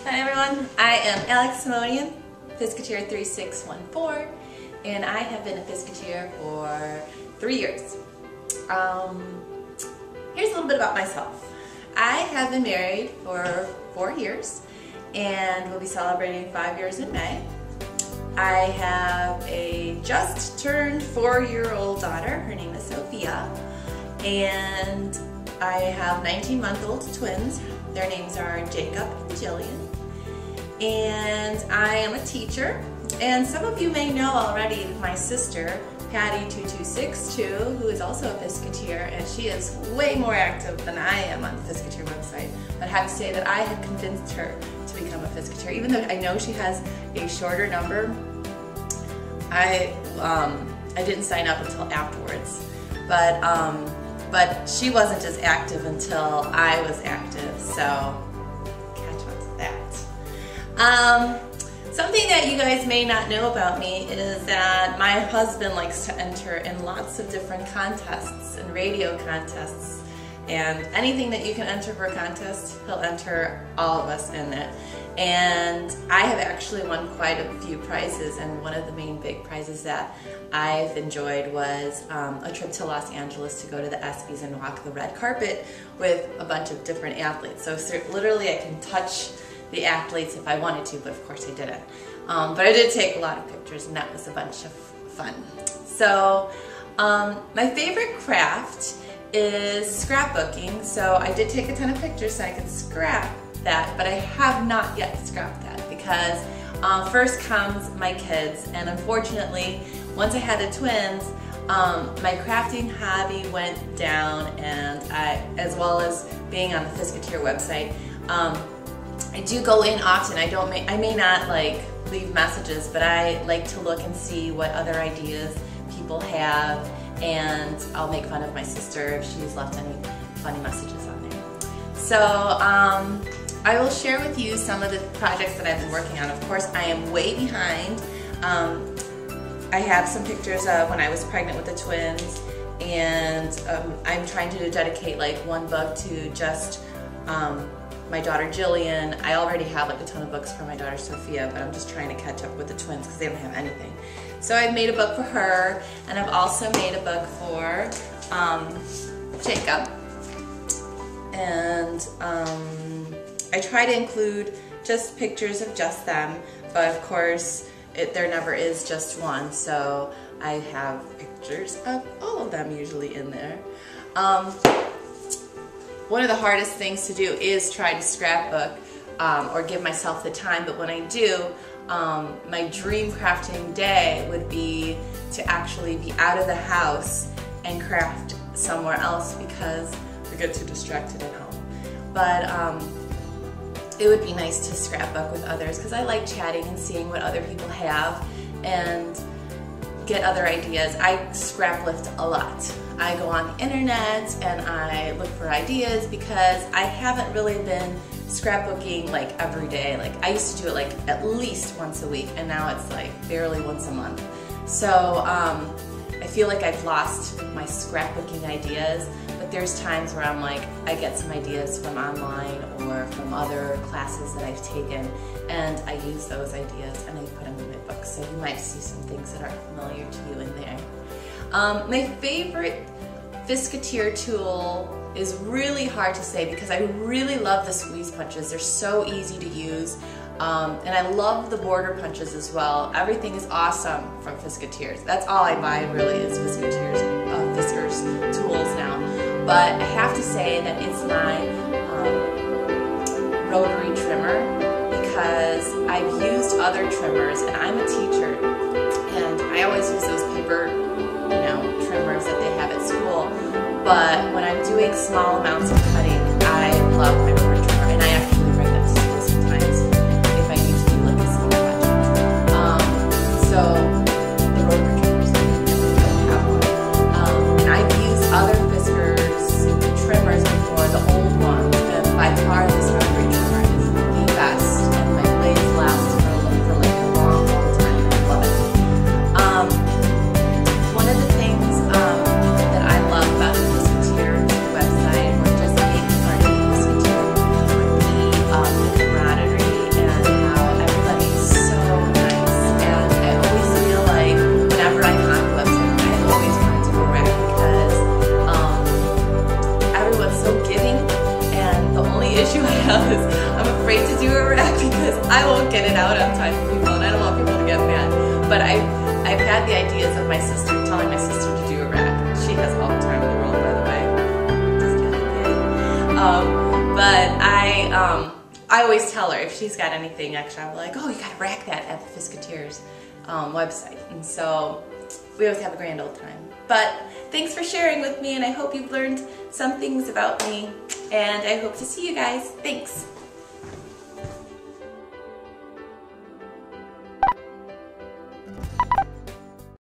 Hi everyone, I am Alex Simonian, Fiskateer 3614, and I have been a Fiskateer for 3 years. Here's a little bit about myself. I have been married for 4 years and will be celebrating 5 years in May. I have a just turned 4-year-old daughter. Her name is Sophia, and I have 19-month-old twins. Their names are Jacob and Jillian. And I am a teacher, and some of you may know already my sister, Patty2262, who is also a Fiskateer, and she is way more active than I am on the Fiskateer website. But I have to say that I had convinced her to become a Fiskateer, even though I know she has a shorter number. I didn't sign up until afterwards, but she wasn't as active until I was active, so catch on to that. Something that you guys may not know about me is that my husband likes to enter in lots of different contests and radio contests, and anything that you can enter for a contest, he'll enter all of us in it. And I have actually won quite a few prizes, and one of the main big prizes that I've enjoyed was a trip to Los Angeles to go to the ESPYs and walk the red carpet with a bunch of different athletes. So literally I can touch the athletes if I wanted to, but of course I didn't. But I did take a lot of pictures, and that was a bunch of fun. So my favorite craft is scrapbooking. So I did take a ton of pictures so I could scrap that, but I have not yet scrapped that because first comes my kids, and unfortunately once I had the twins, my crafting hobby went down, and as well as being on the Fiskateer website, I do go in often. I may not like leave messages, but I like to look and see what other ideas people have, and I'll make fun of my sister if she's left any funny messages on there. So I will share with you some of the projects that I've been working on. Of course, I am way behind. I have some pictures of when I was pregnant with the twins, and I'm trying to dedicate like one book to just my daughter Jillian. I already have like a ton of books for my daughter Sophia, but I'm just trying to catch up with the twins because they don't have anything. So I've made a book for her, and I've also made a book for Jacob. And I try to include just pictures of just them, but of course there never is just one, so I have pictures of all of them usually in there. One of the hardest things to do is try to scrapbook or give myself the time, but when I do, my dream crafting day would be to actually be out of the house and craft somewhere else because I get too distracted at home. But it would be nice to scrapbook with others because I like chatting and seeing what other people have and get other ideas. I scrap lift a lot. I go on the internet and I look for ideas because I haven't really been scrapbooking like every day. Like I used to do it like at least once a week, and now it's like barely once a month. So I feel like I've lost my scrapbooking ideas, but there's times where I'm like, I get some ideas from online or from other classes that I've taken, and I use those ideas and I put them in my book. So you might see some things that are familiar to you in there. My favorite Fiskateer tool is really hard to say because I really love the squeeze punches. They're so easy to use. And I love the border punches as well. Everything is awesome from Fiskateers. That's all I buy really is Fiskateers, Fiskars tools now. But I have to say that it's my rotary trimmer because I've used other trimmers, and I'm a teacher, and I always use those paper, trimmers that they have at school. But when I'm doing small amounts of cutting, I love my rotary trimmer, and I actually bring them to school sometimes if I need to do like a small project. So the rotary trimmers, I don't have one. And I've used other Fiskars trimmers before, the old ones, and by far this rotary trimmer is the best, and my blades last for like a long, long time. I love it. One of the things that I love about the Fiskateer website, or just being issue I have is I'm afraid to do a rack because I won't get it out on time for people, and I don't want people to get mad. But I've had the ideas of my sister, telling my sister to do a rack. She has all the time in the world, by the way. Just kidding. But I always tell her if she's got anything extra, I'm like, oh, you gotta rack that at the Fiskateer's website. And so we always have a grand old time. But thanks for sharing with me, and I hope you've learned some things about me, and I hope to see you guys. Thanks.